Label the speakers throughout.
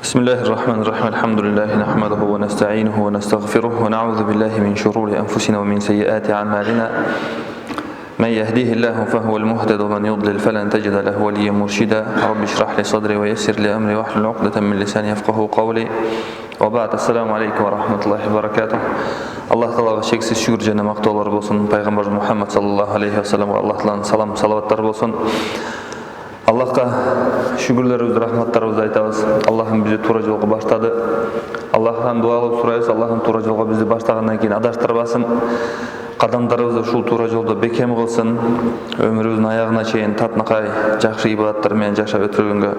Speaker 1: بسم الله الرحمن الرحيم الحمد لله نحمده ونستعينه ونستغفره ونعوذ بالله من شرور أنفسنا ومن سيئات أعمالنا من يهديه الله فهو المهتد ومن يضلل فلن تجد له وليا مرشدا رب اشرح لي صدري ويسر لي أمري واحلل عقدة من لساني يفقهوا قولي وبعد السلام عليكم ورحمة الله وبركاته. Allah Teala'ga şeksiz şükür және мақтаулар болсын. Пайғамбар Мұхаммад саллаллаху алейхи вассаламға Аллах Teala'ның салам салаваттар болсын. Аллахқа шүкірлерімізді, рахматтарымызды айтамыз. Аллахым бізді тура жолға баштады. Аллахтан дуалап сұраймыз. Аллахым тура жолға бізді баштағаннан кейін адаштырбасын. Қадамдарымызды шул тура жолда бекем қылсын. Өміріміздің аяғына шейін татнақай жақсы ибадаттармен жашап өтіргенге,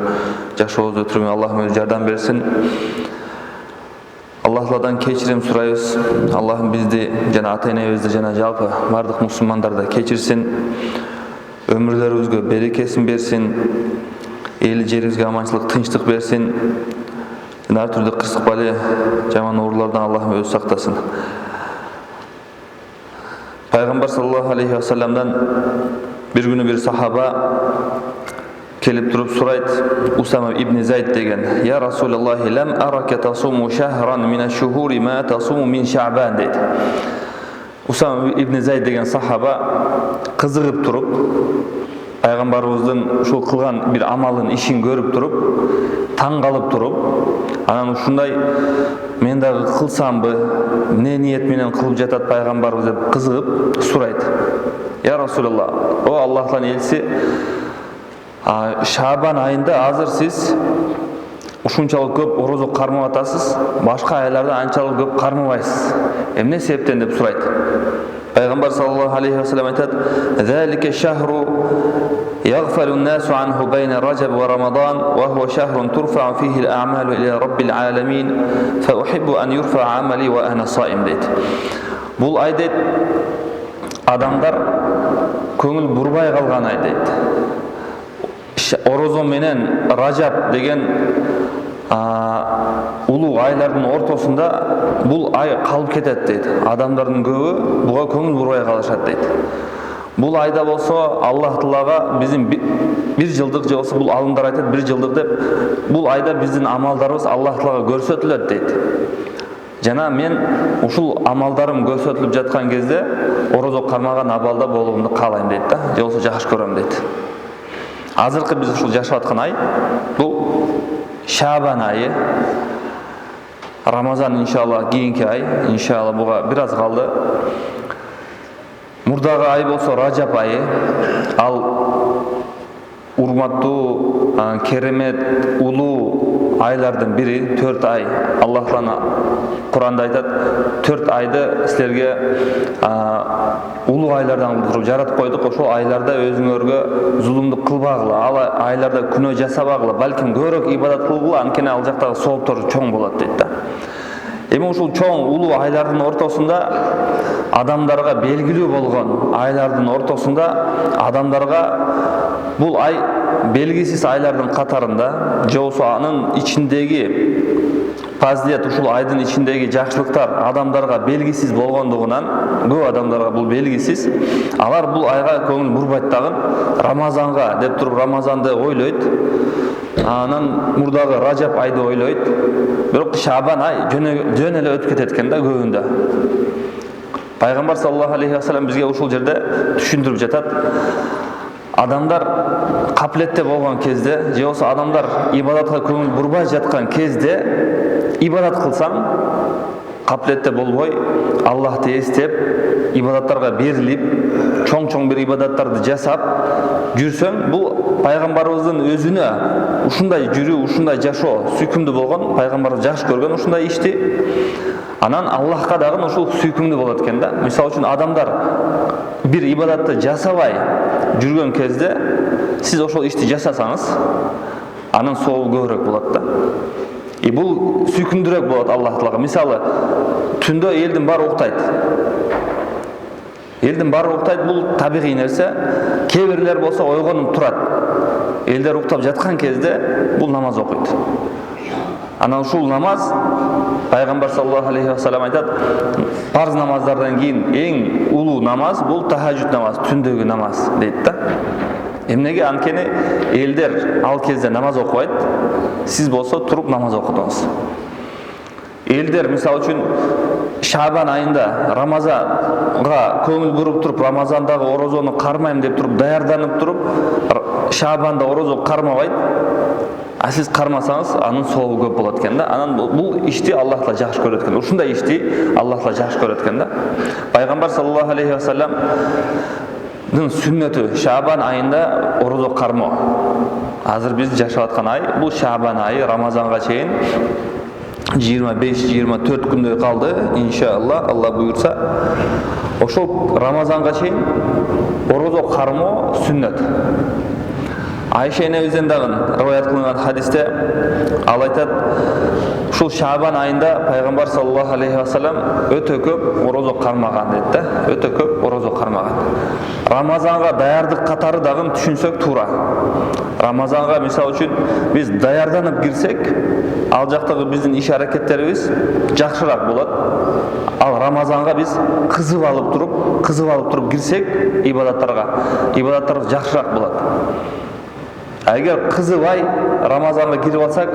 Speaker 1: жақсы өз өтіргенге Аллахым өзі жардам берсін. Аллах'ладан кечирим сұрайбыз. Аллахым бізді және ата-енебізді және жалпы барлық мұсылмандарды кечирсин. Ömürlerimizge berekesini bersin, eli jerimizge amançılık, tınçlık bersin. Her türlü kırsık bali, jaman uğurlardan Allah'ım özü saktasın. Peygamber sallallahu aleyhi ve sellem'den bir günü bir sahaba kelip durup surayt, Usama ibn Zayd degen, ya Resulallah, lem arake tasumu şehran mine şuhuri ma tasumu min Şa'ban dedi. Usama ibn Zayd degen sahaba kızıgıp durup, Peygamberimizden şu kılgan bir amalın işin görüp durup, taң kalıp durup, anan uşunday men dağı kılsam mı, ne niyet menen kılıp jatat Peygamberimiz dep kızıgıp surayt. Ya Resulallah, o Allah'tan elçisi, Şaban ayında hazır siz ушунчалык көп орозо кармап атасыз, башка айларда анчалык көп кармабайсыз. Эмне себептен деп сурайт. Пайгамбар саллаллаху алейхи ва саллям айтат: "Залика шахру яғфалу ан-насу анху байна Раджаб ва Рамадан, ва хуа шахрун турфау фихи ал-аъмалу иля Раббил аламин, фа ухиббу ан юрфа амали ва ана саим" дейт. Бул ай дейт, адамдар көңүл бурбай калган ай дейт. Орозо менен Ражаб деген улуу айлардын ортосунда бул ай калып кетет дейт. Адамдардын көбү буга көңүл бурбай калышат дейт. Бул айда болсо Аллах Таалага биздин бир жылдык же болсо бул алымдар айтат бир жылдык деп, бул айда биздин амалдарыбыз Аллах Таалага көрсөтүлөт дейт. Жана мен ушул амалдарым көрсөтүлүп жаткан кезде орозо кармаган абалда болуумду каалайм дейт да, же болсо жакшы көрөм дейт. Азыркы биз ушул жашап аткан ай бул Шабан айы. Рамазан иншалла кийинки ай, иншалла буга бир аз калды. Мурдагы ай болсо Ражаб айы. Ал урматтуу, керемет, улуу айлардын бири, 4 ай. Аллах Таала Куранда айтат, 4 айды силерге улуу айлардан кылдырып жаратып койдук. Ошол айларда өзүңөргө зулумдук кылбагыла, ал айларда күнөө жасабагыла, балким көбүрөөк ибадат кылгыла, анткени ал жактагы сооптор чоң болот дейт да. Эми ушул чоң улуу айлардын ортосунда адамдарга белгилүү болгон айлардын ортосунда адамдарга бул ай белгисиз айлардын катарында, же болсо анын ичиндеги фазилет, ушул айдын ичиндеги жакшылыктар адамдарга белгисиз болгондугунан, көп адамдарга бул белгисиз, алар бул айга көңүл бурбайт дагы, Рамазанга деп туруп Рамазанды ойлойт, анан мурдагы Ражаб айды ойлойт. Бирок Шабан ай жөн эле өтүп кетет экен да көбүндө. Пайгамбар саллаллаху алейхи ва саллям бизге ушул жерде түшүндүрүп жатат. Адамдар каплетте болгон кезде, же болсо адамдар ибадатка көңүл бурбай жаткан кезде ибадат кылсаң, каплетте болбой, Аллахты эстеп, ибадаттарга берилип, чоң-чоң бир ибадаттарды жасап жүрсөң, бул пайгамбарыбыздын өзүнө ушундай жүрүү, ушундай жашоо сүйкүмдүү болгон, пайгамбарыбыз жакшы көргөн ушундай ишти. Анан Аллахка дагы ушул сүйкүмдүү болот экен да. Мисалы үчүн адамдар бир ибадатты жасабай жүргөн кезде сиз ошол ишти жасасаңыз, анын сообу көбүрөөк болот да. Бул сүйкүмдүүрөөк болот Аллах Таалага. Мисалы, түндө элдин баары уктайт. Элдин баары уктайт, бул табигый нерсе. Кээ бирлер болсо ойгонуп турат. Элдер уктап жаткан кезде бул намаз окуйт. Анан ушул намаз, Пайгамбар саллаллаху алейхи ва саллям айтат, парз намаздардан кийин эң улуу намаз бул тахажжуд намаз, түндөгү намаз дейт да. Эмнеге? Анткени элдер ал кезде намаз окубайт, сиз болсо туруп намаз окудуңуз. Элдер мисалы үчүн Шабан айында Рамазанга көңүл буруп туруп, Рамазандагы орозону кармайм деп туруп, даярданып туруп, Шабанда орозо кармабайт. А сиз кармасаңыз, анын сообу көп болот экен да. Анан бул ишти Аллах да жакшы көрөт экен. Ушундай ишти Аллах да жакшы көрөт экен да. Пайгамбар саллаллаху алейхи ва салламдын сүннөтү Шабан айында орозо кармоо. Азыр биз жашап аткан ай, бул Шабан айы, Рамазанга чейин 25-24 күндөй калды, иншалла, Алла буйрса. Ошол Рамазанга чейин орозо кармоо сүннөт. Айша энебизден дагы риваят кылынган хадисте ал айтат, ушул Шабан айында пайгамбар саллаллаху алейхи ва саллям өтө көп орозо кармаган дейт да, өтө көп орозо кармаган. Рамазанга даярдык катары дагы түшүнсөк туура. Рамазанга мисалы үчүн биз даярданып кирсек, ал жактагы биздин иш аракеттерибиз жакшыраак болот. Ал Рамазанга биз кызып алып туруп кирсек, ибадаттар жакшыраак болот. Эгер кызыбай Рамазанга кирип алсак,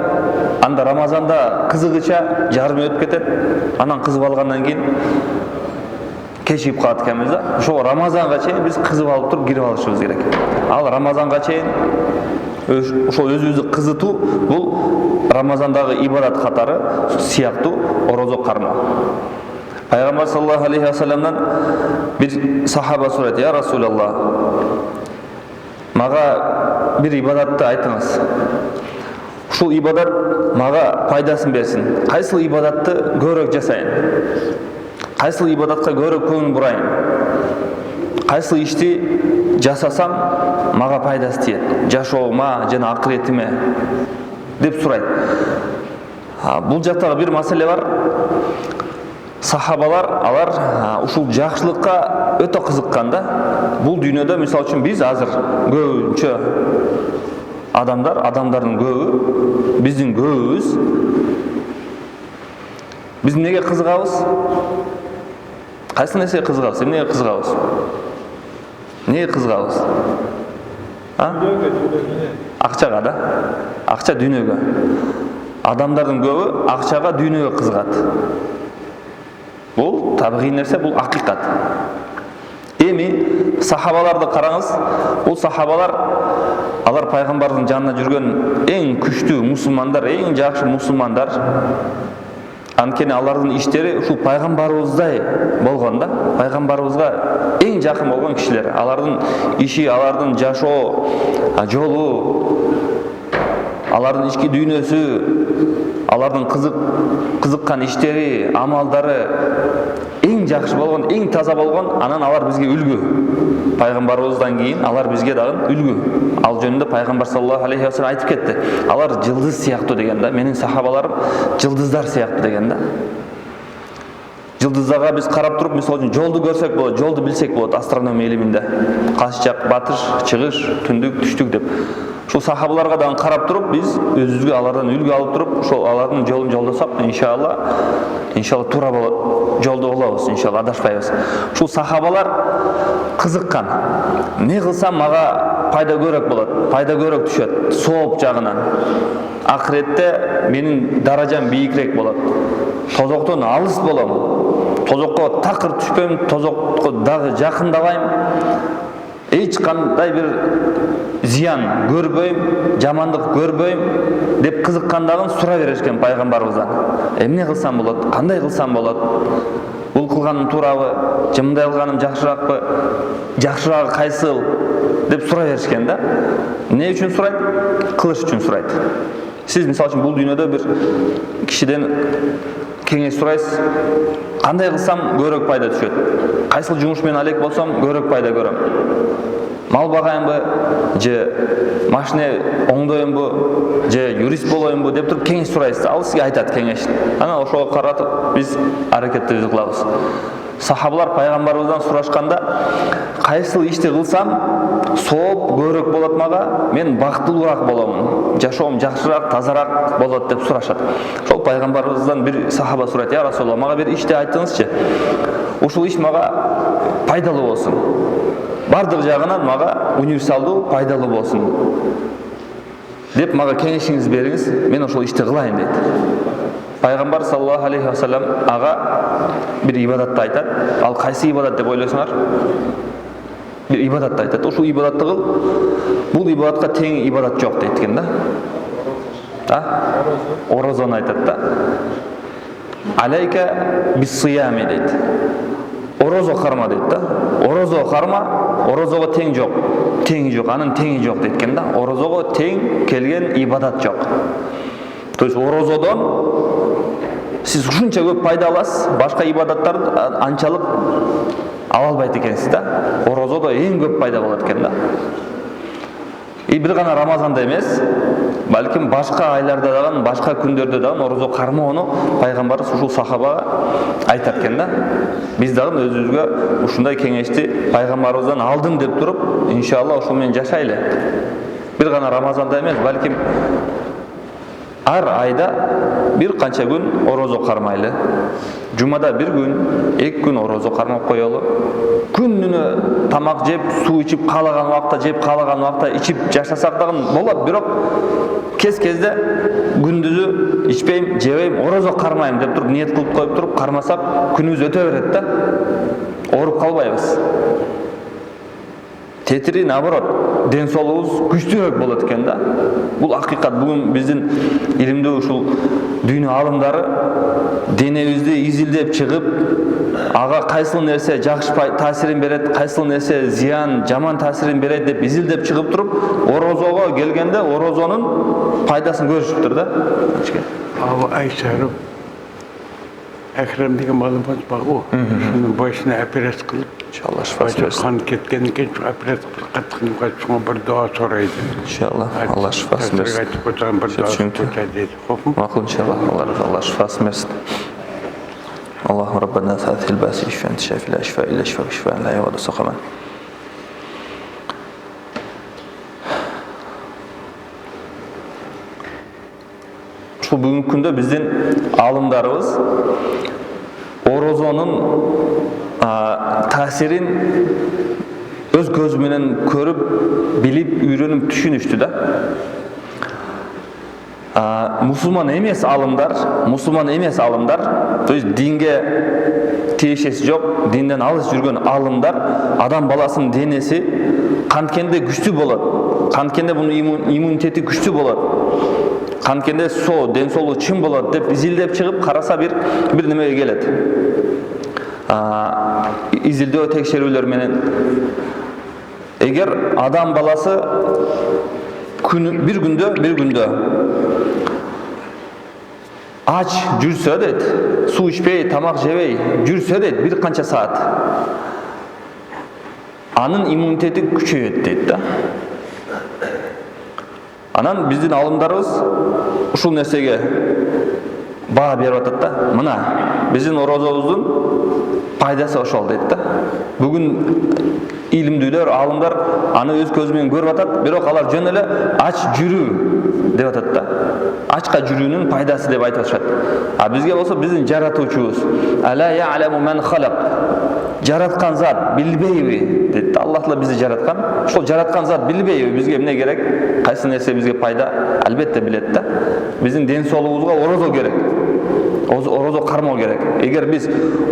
Speaker 1: анда Рамазанда кызыгыча жарым өтүп кетет. Анан кызып алгандан кийин кечигип калат экенбиз да. Ошо Рамазанга чейин биз кызып алып туруп кирип алышыбыз керек. Ал Рамазанга чейин ошол өзүбүздү кызытуу, бул Рамазандагы ибадат катары сыяктуу орозо кармоо. Пайгамбар саллаллаху алейхи ва салламдан бир сахаба сурайт: "Я Расулаллах, мага бир ибадатты айтыңыз. Ушул ибадат мага пайдасын берсин. Кайсыл ибадатты көбүрөөк жасайын? Кайсыл ибадатка көбүрөөк көңүл бурайын? Кайсыл ишти жасасам мага пайдасы тиет? Жашоома жана акыретиме?" деп сурайт. Бул жактагы бир маселе бар. Сахабалар, алар ушул жакшылыкка өтө кызыккан да. Бул дүйнөдө мисалы үчүн биз азыр көбүнчө адамдардын көбү, биздин көбүбүз биз эмнеге кызыгабыз? Кайсы нерсеге кызыгабыз? Эмнеге кызыгабыз? Эмнеге кызыгабыз? Акчага да. Акча дүйнөгө. Адамдардын көбү акчага, дүйнөгө кызыгат. Бул табигый нерсе, бул акыйкат. Эми сахабаларды караңыз. Бул сахабалар, алар пайгамбардын жанында жүргөн эң күчтүү мусулмандар, эң жакшы мусулмандар. Анткени алардын иштери ушул пайгамбарыбыздай болгон да. Пайгамбарыбызга эң жакын болгон кишилер. Алардын иши, алардын жашоо жолу, алардын ички дүйнөсү, алардын кызыккан иштери, амалдары эң жакшы болгон, эң таза болгон. Анан алар бизге үлгү. Пайгамбарыбыздан кийин алар бизге дагы үлгү. Ал жөнүндө пайгамбар саллаллаху алейхи ва саллям айтып кетти. Алар жылдыз сыяктуу деген да. Менин сахабаларым жылдыздар сыяктуу деген да. Жылдыздарга биз карап туруп, мисалы үчүн жолду көрсөк болот, жолду билсек болот астрономия илиминде. Кайсы жак батыш, чыгыш, түндүк, түштүк деп. Ушул сахабаларга дагы карап туруп, биз өзүбүзгө алардан үлгү алып туруп, ошол алардын жолун жолдосок, иншалла туура болот. Жолдо болобуз, иншалла адашпайбыз. Ушул сахабалар кызыккан. Не кылсам мага пайда көбүрөөк болот, пайда көбүрөөк түшөт, сооп жагынан. Акыретте менин даражам бийикирээк болот. Тозоктон алыс болом. Тозокко такыр түшпөйм, тозокко дагы жакындабайм. Эч кандай бир зыян көрбөйм, жамандык көрбөйм деп кызыккандагын сура беришкен пайгамбарыбыздан. Эмне кылсам болот? Кандай кылсам болот? Бул кылганым туурабы? Же мындай кылганым жакшыраакпы? Жакшыраагы кайсыл? деп сура беришкен да. Эмне үчүн сурайт? Кылыш үчүн сурайт. Сиз мисалы үчүн бул дүйнөдө бир кишиден кеңеш сурайсыз. Кандай кылсам көбүрөөк пайда түшөт? Кайсыл жумуш менен алек болсом көбүрөөк пайда көрөм? Мал багайынбы, же машина оңдоюмбу, же юрист болоюмбу деп туруп кеңеш сурайсыз. Ал сизге айтат кеңешин. Анан ошого каратып биз аракеттерди кылабыз. Сахабалар пайгамбарыбыздан сурашканда, кайсыл ишти кылсам сооп көбүрөөк болот мага, мен бактылуураак боломун, жашоом жакшыраак, тазараак болот деп сурашат. Ошол пайгамбарыбыздан бир сахаба сурайт: "Я Расулаллах, мага бир ишти айтыңызчы. ушул иш мага пайдалуу болсун. Бардык жагынан мага универсалдуу, пайдалуу болсун деп мага кеңешиңизди бериңиз, мен ошол ишти кылайын дейт. Пайгамбар саллаллаху алейхи ва саллям ага бир ибадатты айтат. Ал кайсы ибадат деп ойлосоңар? Бир ибадатты айтат. Ушул ибадатты кыл. Бул ибадатка тең ибадат жок дейт экен да. Орозону айтат да. Алейка бис-сиями дейт. Орозо карма дейт да. Орозо карма, орозого тең жок. Теңи жок, анын теңи жок дейт экен да. Орозого тең келген ибадат жок. То есть орозодон сиз ушунча көп пайда аласыз, башка ибадаттарды анчалык ала албайт экенсиз да. Орозодо эң көп пайда болот экен да. Бир гана Рамазанда эмес, балким башка айларда дагы, башка күндөрдө дагы орозо кармоону пайгамбарыбыз ушул сахабага айтат экен да. Биз дагы өзүбүзгө ушундай кеңешти пайгамбарыбыздан алдым деп туруп, иншалла ошол менен жашайлы. Бир гана Рамазанда эмес, балким ар айда бир канча күн орозо кармайлы. Жумада бир күн, 2 күн орозо кармап коелу. Күнүнө тамак жеп, суу ичип, каалаган убакта жеп, каалаган убакта ичип жашасак дагы болот, бирок кезде күндүзү ичпейм, жебейм, орозо кармайм деп туруп ниет кылып коюп туруп кармасак, күнүбүз өтө берет да. Ооруп калбайбыз. Тетири наоборот, ден соолугубуз күчтүүрөөк болот экен да. Бул акыйкат. Бүгүн биздин илимдүү ушул дүйнө алымдары денебизди изилдеп чыгып, ага кайсыл нерсе жакшы таасирин берет, кайсыл нерсе зыян, жаман таасирин берет деп изилдеп чыгып туруп, орозого келгенде орозонун пайдасын көрүшүптүр да.
Speaker 2: Ава Айшарып Әкрем деген малым бар ғой. Шунун башына операция кылып,
Speaker 1: иншалла шифасы берсин.
Speaker 2: Қан кеткенден кейін операция кылып каттыгын бір дуа сурайды.
Speaker 1: Иншалла Алла шифасын берсин.
Speaker 2: Айтып отырған бір дуа сурайды.
Speaker 1: Макул иншалла Алла шифасын берсин. Аллаху раббана саатил баси шифан шафила шифа illa шифа шифа ла яваду сақаман. Бүгүнкү күндө биздин алымдарыбыз орозонун таасирин өз көзү менен көрүп, билип, үйрөнүп түшүнүштү да. Мусулман эмес алымдар, то есть динге тиешеси жок, динден алыс жүргөн алымдар адам баласынын денеси канткенде күчтүү болот, канткенде бунун иммунитети күчтүү болот, канткенде ден соолугу чың болот деп изилдеп чыгып караса бир немеге келет. Изилдөө текшерүүлөр менен эгер адам баласы бир күндө ач жүрсө дейт, суу ичпей, тамак жебей жүрсө дейт бир канча саат, анын иммунитети күчөйөт дейт да. Анан биздин алымдарыбыз ушул нерсеге баа берип атат да. Мына биздин орозобуздун пайдасы ошол дейт да. Бүгүн илимдүүлөр, алымдар аны өз көзү менен көрүп атат, бирок алар жөн эле ач жүрүү деп атат да. Ачка жүрүүнүн пайдасы деп айтып атышат. Бизге болсо биздин жаратуучубуз ала я'ламу ман халак, жараткан зат билбейби дейт. Аллах Таала бизди жараткан. Ошол жараткан зат билбейби бизге эмне керек? Кайсы нерсе бизге пайда? Албетте билет да. Биздин ден соолугубузга орозо керек. Орозо кармоо керек. Эгер биз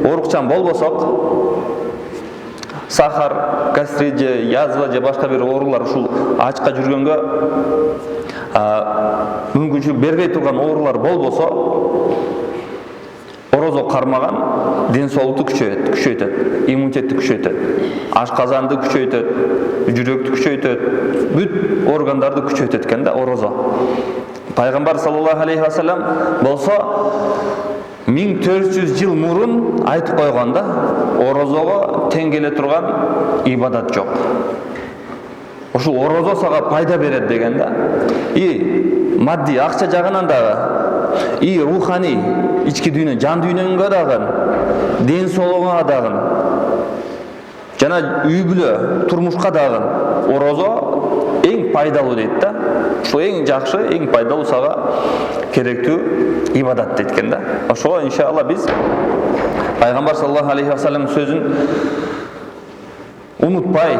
Speaker 1: оорукчан болбосок, сахар, гастрит же, язва же башка бир оорулар ушул ачка жүргөнгө мүмкүнчүлүк бербей турган оорулар болбосо, орозо кармаган ден соолукту күчөйтөт, иммунитетти күчөйтөт, ашказанды күчөйтөт, жүрөктү күчөйтөт, бүт органдарды күчөйтөт экен да орозо. Пайгамбар саллаллаху алейхи ва саллям болсо 1400 жыл мурун айтып койгон да, орозого тең келе турган ибадат жок. Ушул орозо сага пайда берет деген да. Мадди акча жагынан дагы, руханий ички дүйнө, жан дүйнөңгө дагы, ден соолугуңа дагы, жана үй бүлө, турмушка дагы орозо эң пайдалуу дейт да. ушул эң жакшы, эң пайдалуу сага керектүү ибадат дейт экен да. Ошого иншалла биз пайгамбар саллаллаху алейхи ва саллям сөзүн унутпай,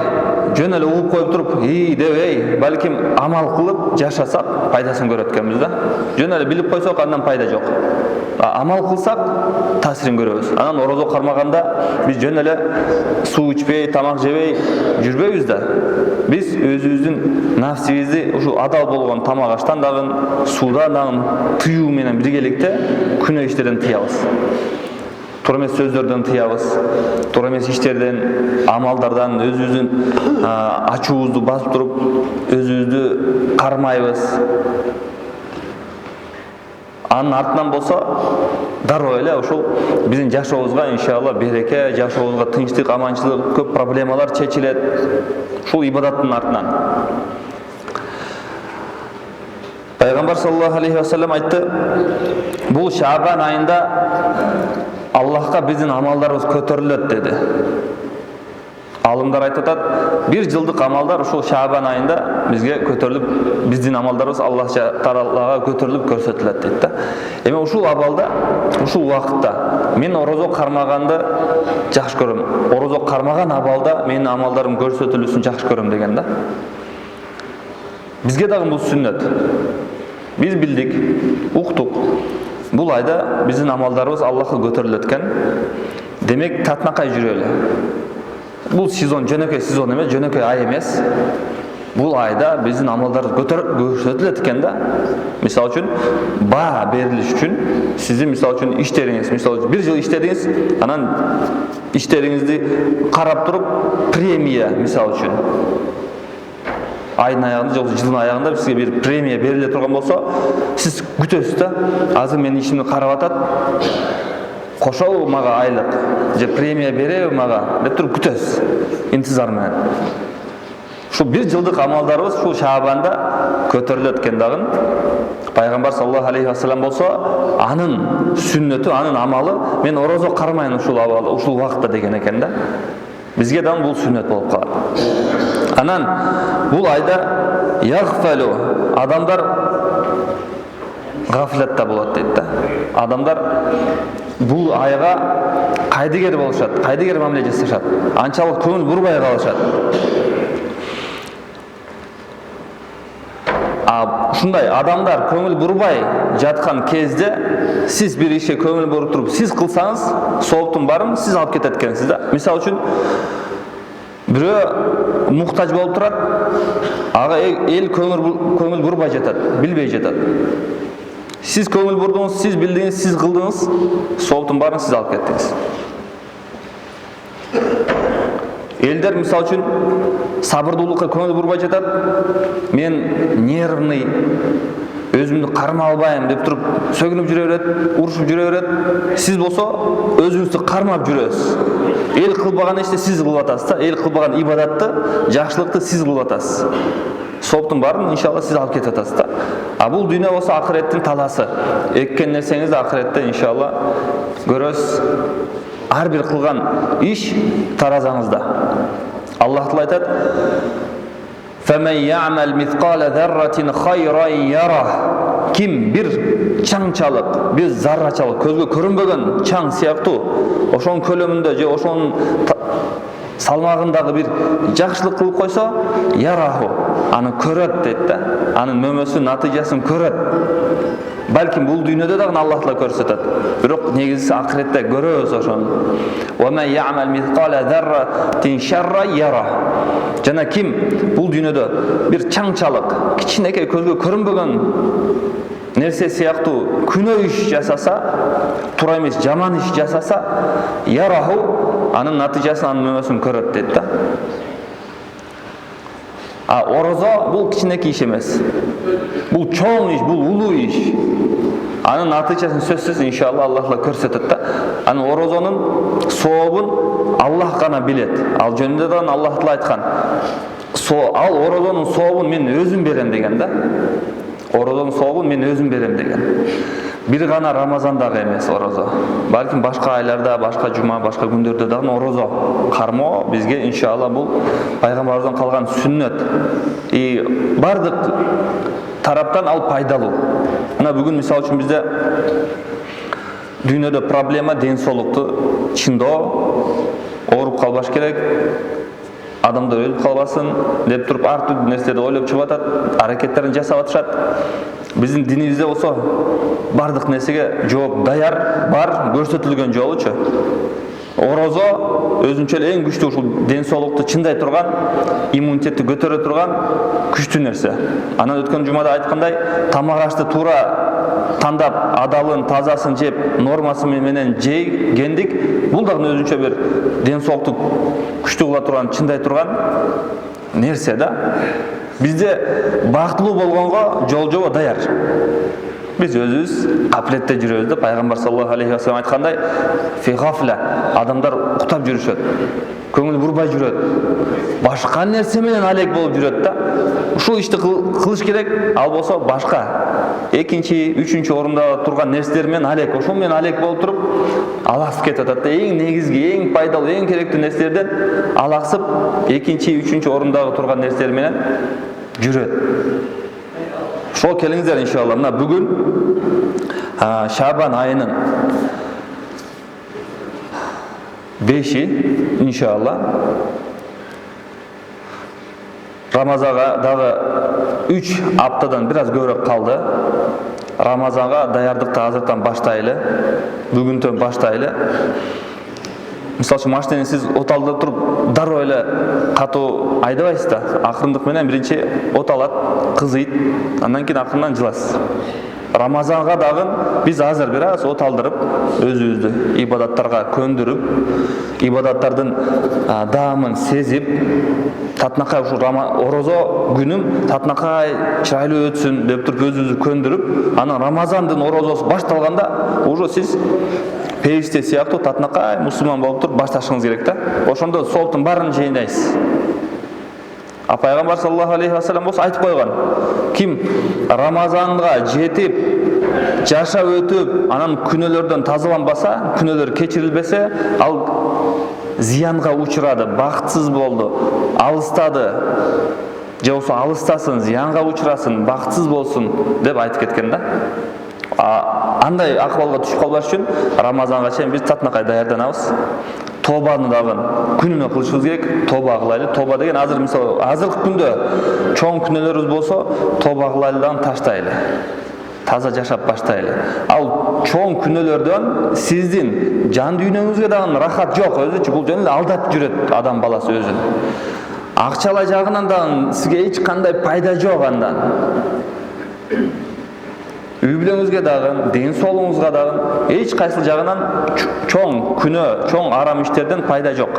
Speaker 1: жөн эле угуп коюп туруп, дебей, балким амал кылып жашасак пайдасын көрөт экенбиз да. Жөн эле билип койсок андан пайда жок. Амал кылсак таасирин көрөбүз. Анан орозо кармаганда биз жөн эле суу ичпей, тамак жебей жүрбөйбүз да. Биз өзүбүздүн нафсибизди ушу адал болгон тамак аштан дагы, суудан дагы тыюу менен биргеликте күнөө иштерден тыябыз. Туура эмес сөздөрдөн тыябыз, туура эмес иштерден, амалдардан өзүбүздүн ачуубузду басып туруп, өзүбүздү кармайбыз. Анын артынан болсо дароо эле ушул биздин жашообузга иншалла береке, жашообузга тынчтык, аманчылык, көп проблемалар чечилет ушул ибадаттын артынан. Пайгамбар саллаллаху алейхи ва саллям айтты: бул Шаабан айында Аллахка биздин амалдарыбыз көтөрүлөт деди. Алымдар айтып атат, бир жылдык амалдар ушул Шаабан айында бизге көтөрүлүп, биздин амалдарыбыз Аллах Таалага көтөрүлүп көрсөтүлөт дейт да. Эми ушул абалда, ушул убакытта мен орозо кармаганды жакшы көрөм. Орозо кармаган абалда менин амалдарым көрсөтүлүшүн жакшы көрөм деген да. Бизге дагы бул сүннөт. Биз билдик, уктук. Бул айда биздин амалдарыбыз Аллахка көтөрүлөт экен. Демек татынакай жүрөлү. Бул сезон жөнөкөй сезон эмес, жөнөкөй ай эмес. Бул айда биздин амалдарыбыз көрсөтүлөт экен да. Мисалы үчүн баа берилиш үчүн сиздин мисалы үчүн иштериңиз, мисалы үчүн бир жыл иштедиңиз, анан иштериңизди карап туруп премия мисалы үчүн айдын аягында же жылдын аягында сизге бир премия бериле турган болсо, сиз күтөсүз да. Азыр менин ишимди карап атат, кошобу мага айлык же премия береби мага деп туруп күтөсүз интизар менен. Ушул бир жылдык амалдарыбыз ушул Шаабанда көтөрүлөт экен дагы. Пайгамбар саллаллаху алейхи ва саллям болсо, анын сүннөтү, анын амалы мен орозо кармайын ушул абалда, ушул убакытта деген экен да. Бизге дагы бул сүннөт болуп калат. Анан бул айда яғфалу, адамдар гафлатта болот дейт да. Адамдар бул айга кайдыгер болушат, кайдыгер мамиле жасашат, анчалык көңүл бурбай калышат. Ушундай адамдар көңүл бурбай жаткан кезде сиз бир ишке көңүл буруп туруп, сиз кылсаңыз, сооптун баарын сиз алып кетет экенсиз да. Мисалы үчүн бирөө муктаж болуп турат, ага эл көңүл бурбай жатат, билбей жатат. Сиз көңүл бурдуңуз, сиз билдиңиз, сиз кылдыңыз, сооптун баарын сиз алып кеттиңиз. Элдер мисалы үчүн сабырдуулукка көңүл бурбай жатат. Мен нервный, өзүмдү кармай албайм деп туруп сөгүнүп жүрө берет, урушуп жүрө берет. Сиз болсо өзүңүздү кармап жүрөсүз. Эл кылбаган ишти сиз кылып атасыз да, эл кылбаган ибадатты, жакшылыкты сиз кылып атасыз. Сооптун баарын иншалла сиз алып кетип атасыз да. Бул дүйнө болсо акыреттин таласы. Эккен нерсеңизди акыретте иншалла көрөсүз. Ар бир кылган иш таразаңызда. Аллах Таала айтат: "Фаман я'мал мисқала зарратин хайран яра." Ким бир чаңчалык, бир заррачалык, көзгө көрүнбөгөн чаң сыяктуу ошонун көлөмүндө же ошонун салмагындагы бир жакшылык кылып койсо, яраху, аны көрөт дейт да. Анын мөмөсүн, натыйжасын көрөт. Балким бул дүйнөдө дагы Аллах Таала көрсөтөт. Бирок негизгиси акыретте көрөбүз ошону. "Ва ман я'мал мисқала зарратин шарран яра." Жана ким бул дүйнөдө бир чаңчалык, кичинекей көзгө көрүнбөгөн нерсе сыяктуу күнөө иш жасаса, туура эмес жаман иш жасаса, яраху, анын натыйжасын, анын мөмөсүн көрөт дейт да. Орозо бул кичинекей иш эмес. Бул чоң иш, бул улуу иш. Анын натыйжасын сөзсүз иншалла Аллах Таала көрсөтөт да. Анын орозонун сообун Аллах гана билет. Ал жөнүндө да Аллах Таала айткан. Ал орозонун сообун мен өзүм берем деген да. Орозонун сообун мен өзүм берем деген. Бир гана Рамазандагы эмес орозо. Балким башка айларда, башка жума, башка күндөрдө дагы орозо кармоо бизге иншалла бул пайгамбарыбыздан калган сүннөт. Бардык тараптан ал пайдалуу. Мына бүгүн мисалы үчүн бизде дүйнөдө проблема ден соолукту чындоо, ооруп калбаш керек, адамдар өлүп калбасын деп туруп ар түрдүү нерселерди ойлоп чыгып атат, аракеттерин жасап атышат. Биздин динибизде болсо бардык нерсеге жооп даяр, бар, көрсөтүлгөн жолучу. Орозо өзүнчө эле эң күчтүү ушул ден соолукту чындай турган, иммунитетти көтөрө турган күчтүү нерсе. Анан өткөн жумада айткандай, тамак ашты туура тандап, адалын, тазасын жеп, нормасы менен жегендик, бул дагы өзүнчө бир ден соолукту күчтүү кыла турган, чындай турган нерсе да. Бизде бактылуу болгонго жол жобо даяр. Biz özümüz gafletте жүрөбүз да, пайгамбар саллаллаху алейхи ва саллям айткандай, фи гафла, адамдар уктап жүрүшөт. Көңүл бурбай жүрөт. Башка нерсе менен алек болуп жүрөт да. Ушул ишти кылыш керек, ал болсо башка экинчи, үчүнчү орунда турган нерселер менен алек, ошол менен алек болуп туруп, алаксып кетип атат да. Эң негизги, эң пайдалуу, эң керектүү нерселерден алаксып, экинчи, үчүнчү орундагы турган нерселер менен жүрөт. Ошол келиңиздер иншалла. Мына бүгүн Шабан айынын 5-и иншалла. Рамазанга дагы 3 аптадан бир аз көбүрөөк калды. Рамазанга даярдыкты азыртан баштайлы. Бүгүндөн баштайлы. Мисалы үчүн машинени сиз от алдыда туруп дароо эле катуу айдабайсыз да. Акырындык менен биринчи от алат, кызыйт, андан кийин акырынан жыласыз. Рамазанга дагы биз азыр бир аз от алдырып, өзүбүздү ибадаттарга көндүрүп, ибадаттардын даамын сезип, татынакай ушул орозо күнүм татынакай чырайлуу өтсүн деп туруп өзүбүздү көндүрүп, анан Рамазандын орозосу башталганда уже сиз периште сыяктуу татынакай мусулман болуп туруп башташыңыз керек да. Ошондо сооптун баарын жыйнайсыз. Пайгамбар саллаллаху алейхи ва саллям болсо айтып койгон. Ким Рамазанга жетип, жашап өтүп, анан күнөөлөрдөн тазаланбаса, күнөөлөр кечирилбесе, ал зыянга учурады, бактсыз болду, алыстады. Же болсо алыстасын, зыянга учурасын, бактсыз болсун деп айтып кеткен да. Андай акыбалга түшүп калбаш үчүн Рамазанга чейин биз татынакай даярданабыз. Тобаны дагы күнүнө кылышыбыз керек, тоба кылайлы. Тоба деген азыр мисалы, азыркы күндө чоң күнөөлөрүбүз болсо, тоба кылайлы дагы таштайлы. Таза жашап баштайлы. Ал чоң күнөөлөрдөн сиздин жан дүйнөңүзгө дагы рахат жок, өзүчө бул жөн эле алдап жүрөт адам баласы өзүн. Акчалай жагынан дагы сизге эч кандай пайда жок андан. Үй бүлөңүзгө дагы, ден соолугуңузга дагы эч кайсы жагынан чоң күнөө, чоң арам иштерден пайда жок.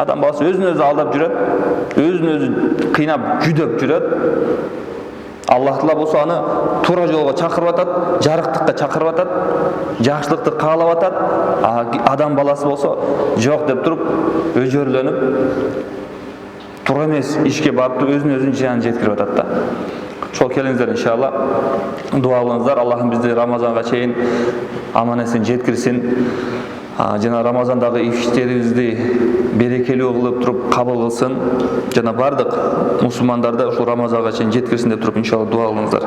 Speaker 1: Адам баласы өзүн өзү алдап жүрөт, өзүн өзү кыйнап, жүдөп жүрөт. Аллах Таала болсо аны туура жолго чакырып атат, жарыктыкка чакырып атат, жакшылыкты каалап атат. Адам баласы болсо жок деп туруп, өжөрлөнүп, туура эмес ишке барып, өзүн зыянын жеткирип атат да. Ошол келиңиздер иншалла. Дуа кылыңыздар. Аллахым бизди Рамазанга чейин аман эсен жеткирсин. Жана Рамазандагы иштерибизди берекелүү кылып туруп кабыл кылсын. Жана бардык мусулмандарды ушул Рамазанга чейин жеткирсин деп туруп иншалла дуа кылыңыздар.